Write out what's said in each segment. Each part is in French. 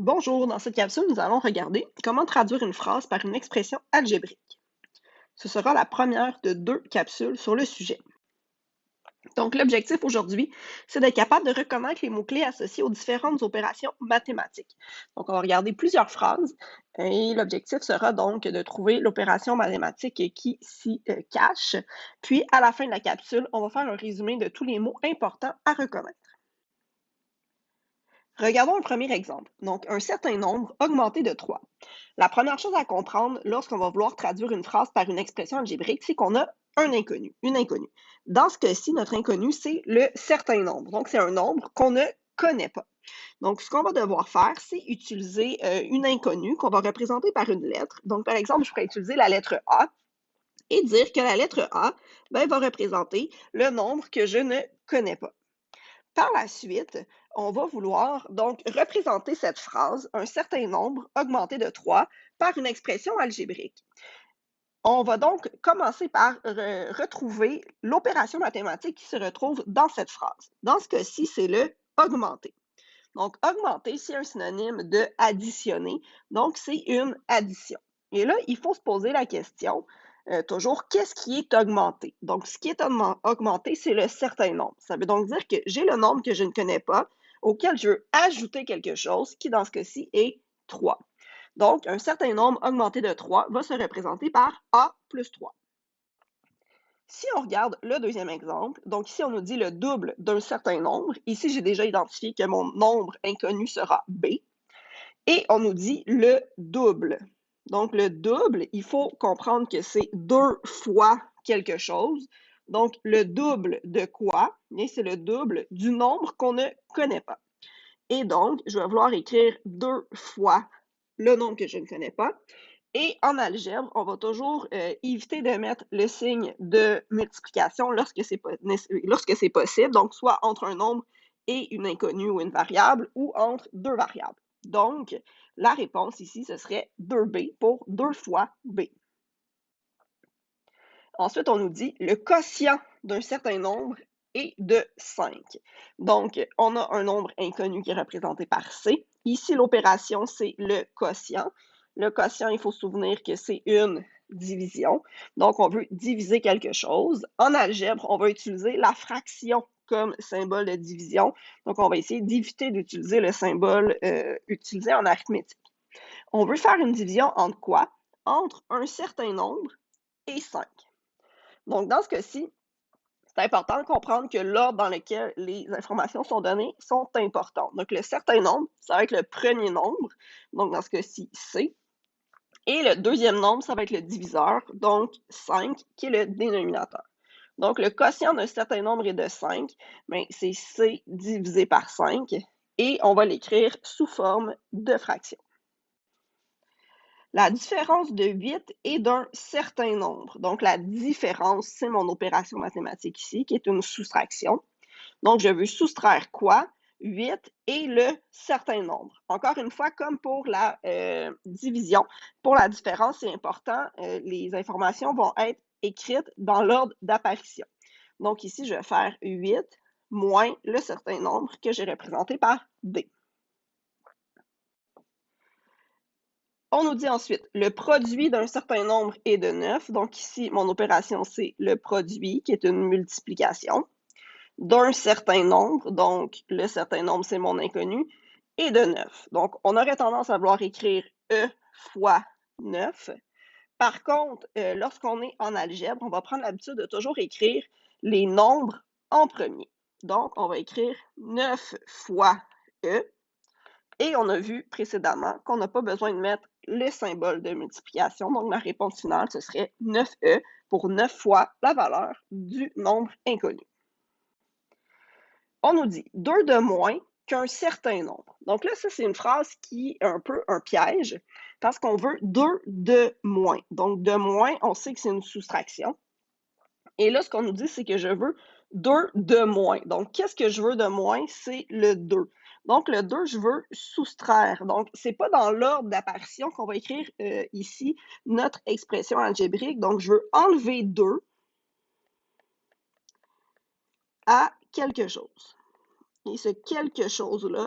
Bonjour, dans cette capsule, nous allons regarder comment traduire une phrase par une expression algébrique. Ce sera la première de deux capsules sur le sujet. Donc, l'objectif aujourd'hui, c'est d'être capable de reconnaître les mots-clés associés aux différentes opérations mathématiques. Donc, on va regarder plusieurs phrases et l'objectif sera donc de trouver l'opération mathématique qui s'y cache. Puis, à la fin de la capsule, on va faire un résumé de tous les mots importants à reconnaître. Regardons le premier exemple. Donc, un certain nombre augmenté de 3. La première chose à comprendre lorsqu'on va vouloir traduire une phrase par une expression algébrique, c'est qu'on a un inconnu, une inconnue. Dans ce cas-ci, notre inconnu, c'est le certain nombre. Donc, c'est un nombre qu'on ne connaît pas. Donc, ce qu'on va devoir faire, c'est utiliser une inconnue qu'on va représenter par une lettre. Donc, par exemple, je pourrais utiliser la lettre A et dire que la lettre A va représenter le nombre que je ne connais pas. Par la suite, on va vouloir donc représenter cette phrase, un certain nombre augmenté de 3, par une expression algébrique. On va donc commencer par retrouver l'opération mathématique qui se retrouve dans cette phrase. Dans ce cas-ci, c'est le augmenter. Donc, augmenter, c'est un synonyme de additionner. Donc, c'est une addition. Et là, il faut se poser la question, toujours, qu'est-ce qui est augmenté? Donc, ce qui est augmenté, c'est le certain nombre. Ça veut donc dire que j'ai le nombre que je ne connais pas, auquel je veux ajouter quelque chose, qui dans ce cas-ci est 3. Donc, un certain nombre augmenté de 3 va se représenter par A plus 3. Si on regarde le deuxième exemple, donc ici on nous dit le double d'un certain nombre. Ici, j'ai déjà identifié que mon nombre inconnu sera B. Et on nous dit le double. Donc le double, il faut comprendre que c'est 2 fois quelque chose. Donc le double de quoi? C'est le double du nombre qu'on ne connaît pas. Et donc, je vais vouloir écrire 2 fois le nombre que je ne connais pas. Et en algèbre, on va toujours éviter de mettre le signe de multiplication lorsque c'est possible, donc soit entre un nombre et une inconnue ou une variable, ou entre deux variables. Donc, la réponse ici, ce serait 2b pour 2 fois b. Ensuite, on nous dit le quotient d'un certain nombre est de 5. Donc, on a un nombre inconnu qui est représenté par C. Ici, l'opération, c'est le quotient. Le quotient, il faut se souvenir que c'est une division. Donc, on veut diviser quelque chose. En algèbre, on va utiliser la fraction comme symbole de division. Donc, on va essayer d'éviter d'utiliser le symbole utilisé en arithmétique. On veut faire une division entre quoi? Entre un certain nombre et 5. Donc, dans ce cas-ci, c'est important de comprendre que l'ordre dans lequel les informations sont données sont importantes. Donc, le certain nombre, ça va être le premier nombre, donc dans ce cas-ci, C. Et le deuxième nombre, ça va être le diviseur, donc 5, qui est le dénominateur. Donc, le quotient d'un certain nombre est de 5, mais c'est C divisé par 5, et on va l'écrire sous forme de fraction. La différence de 8 est d'un certain nombre. Donc, la différence, c'est mon opération mathématique ici, qui est une soustraction. Donc, je veux soustraire quoi? 8 et le certain nombre. Encore une fois, comme pour la division, pour la différence, c'est important, les informations vont être écrites dans l'ordre d'apparition. Donc, ici, je vais faire 8 moins le certain nombre que j'ai représenté par D. On nous dit ensuite, le produit d'un certain nombre est de 9. Donc ici, mon opération, c'est le produit, qui est une multiplication, d'un certain nombre. Donc, le certain nombre, c'est mon inconnu, et de 9. Donc, on aurait tendance à vouloir écrire E fois 9. Par contre, lorsqu'on est en algèbre, on va prendre l'habitude de toujours écrire les nombres en premier. Donc, on va écrire 9 fois E. Et on a vu précédemment qu'on n'a pas besoin de mettre le symbole de multiplication. Donc, ma réponse finale, ce serait 9e pour 9 fois la valeur du nombre inconnu. On nous dit 2 de moins qu'un certain nombre. Donc là, ça, c'est une phrase qui est un peu un piège parce qu'on veut 2 de moins. Donc, de moins, on sait que c'est une soustraction. Et là, ce qu'on nous dit, c'est que je veux 2 de moins. Donc, qu'est-ce que je veux de moins? C'est le 2. Donc, le 2, je veux soustraire. Donc, ce n'est pas dans l'ordre d'apparition qu'on va écrire ici notre expression algébrique. Donc, je veux enlever 2 à quelque chose. Et ce quelque chose-là,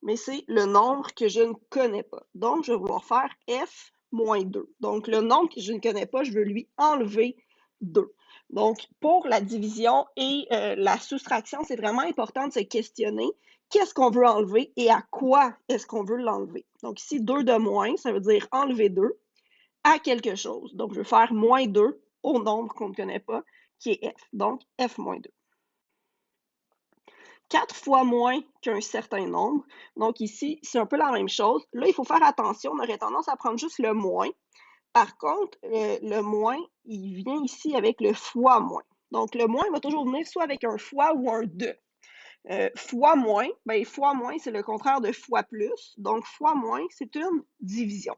mais c'est le nombre que je ne connais pas. Donc, je vais vouloir faire f moins 2. Donc, le nombre que je ne connais pas, je veux lui enlever 2. Donc, pour la division et la soustraction, c'est vraiment important de se questionner qu'est-ce qu'on veut enlever et à quoi est-ce qu'on veut l'enlever. Donc, ici, 2 de moins, ça veut dire enlever 2 à quelque chose. Donc, je veux faire moins 2 au nombre qu'on ne connaît pas, qui est f. Donc, f moins 2. 4 fois moins qu'un certain nombre. Donc ici, c'est un peu la même chose. Là, il faut faire attention. On aurait tendance à prendre juste le moins. Par contre, le moins, il vient ici avec le fois moins. Donc, le moins va toujours venir soit avec un fois ou un de. Fois moins, ben, fois moins, c'est le contraire de fois plus. Donc, fois moins, c'est une division.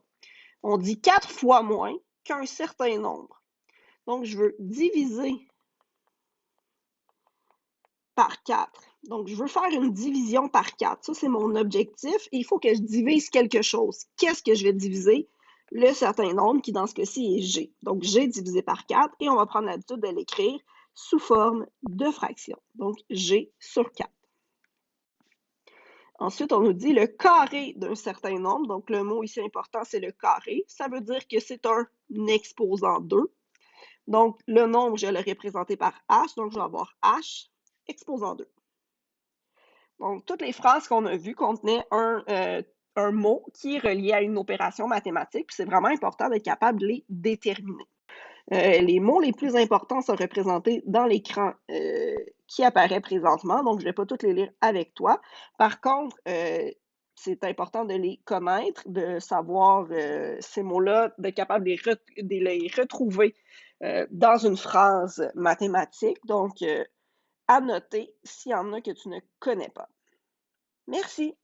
On dit 4 fois moins qu'un certain nombre. Donc, je veux diviser par 4. Donc, je veux faire une division par 4. Ça, c'est mon objectif. Et il faut que je divise quelque chose. Qu'est-ce que je vais diviser? Le certain nombre, qui dans ce cas-ci est G. Donc, G divisé par 4. Et on va prendre l'habitude de l'écrire sous forme de fraction. Donc, G sur 4. Ensuite, on nous dit le carré d'un certain nombre. Donc, le mot ici important, c'est le carré. Ça veut dire que c'est un exposant 2. Donc, le nombre, je vais le représenter par H. Donc, je vais avoir H exposant 2. Donc, toutes les phrases qu'on a vues contenaient un mot qui est relié à une opération mathématique, puis c'est vraiment important d'être capable de les déterminer. Les mots les plus importants sont représentés dans l'écran qui apparaît présentement, donc je ne vais pas toutes les lire avec toi. Par contre, c'est important de les connaître, de savoir ces mots-là, d'être capable de les retrouver dans une phrase mathématique. Donc, à noter s'il y en a que tu ne connais pas. Merci.